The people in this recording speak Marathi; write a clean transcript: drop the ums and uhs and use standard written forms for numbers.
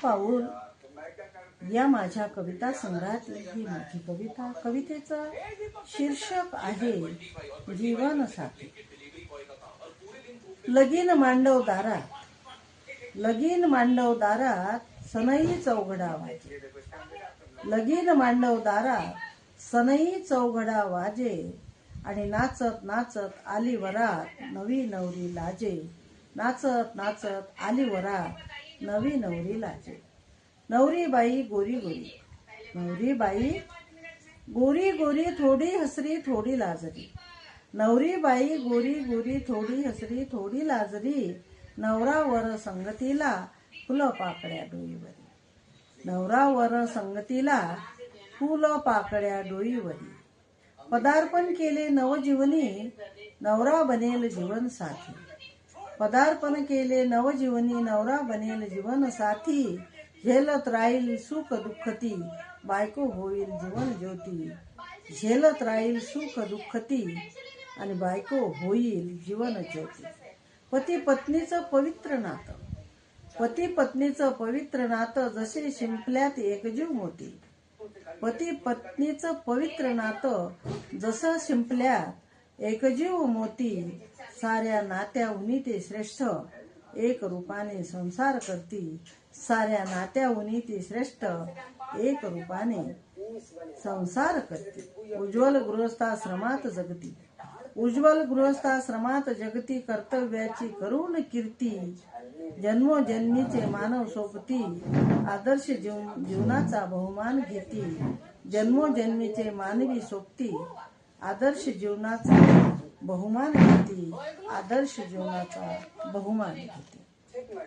पाऊल या माझ्या कविता संग्रहातली ही माझी कविता. कवितेचं शीर्षक आहे जीवन साथी. लगीन मांडव दारात, लगीन मांडव दारात सनई चौघडा वाजे. लगीन मांडव दारात सनई चौघडा वाजे. आणि नाचत नाचत आली वरात नवी नवरी लाजे. नाचत नाचत आली वरात नवी नवरी लाजे. नवरी बाई गोरी गोरी, नवरी बाई गोरी गोरी थोडी हसरी थोडी लाजरी. नवरी बाई गोरी गोरी थोडी हसरी थोडी लाजरी. नवरावर संगतीला फुलं पाकळ्या डोईवरी. नवरावर संगतीला फुलं पाकळ्या डोईवरी. पदार्पण केले नवजीवनी नवरा बनेल जीवन साथी. पदार्पण केले नवजीवनी नवरा बनेल जीवन साथी. झेलत राहील सुख दुःख ती बायको होईल जीवन ज्योती. झेलत राहील सुख दुःख ती आणि बायको होईल जीवन ज्योती. पती पत्नीचं पवित्र नातं, पती पत्नीचं पवित्र नातं जसे शिंपल्यात एकजीव मोती. पती पत्नीचं पवित्र नातं जसं शिंपल्यात एकजीव मोती. साऱ्या नात्याहुनी ते श्रेष्ठ एक रूपाने संसार करती. साऱ्या नात्याहुनी ती श्रेष्ठ एक रूपाने संसार करती. उज्ज्वल गृहस्थाश्रमात जगती, उज्ज्वल गृहस्थाश्रमात जगती. कर्तव्याची करून कीर्ती जन्मोजन्मीचे मानव सोबती. आदर्श जीवनाचा बहुमान घेती. जन्मोजन्मीचे मानवी सोबती आदर्श जीवनाचा बहुमान घेती. आदर्श जीवनाचा बहुमान घेती.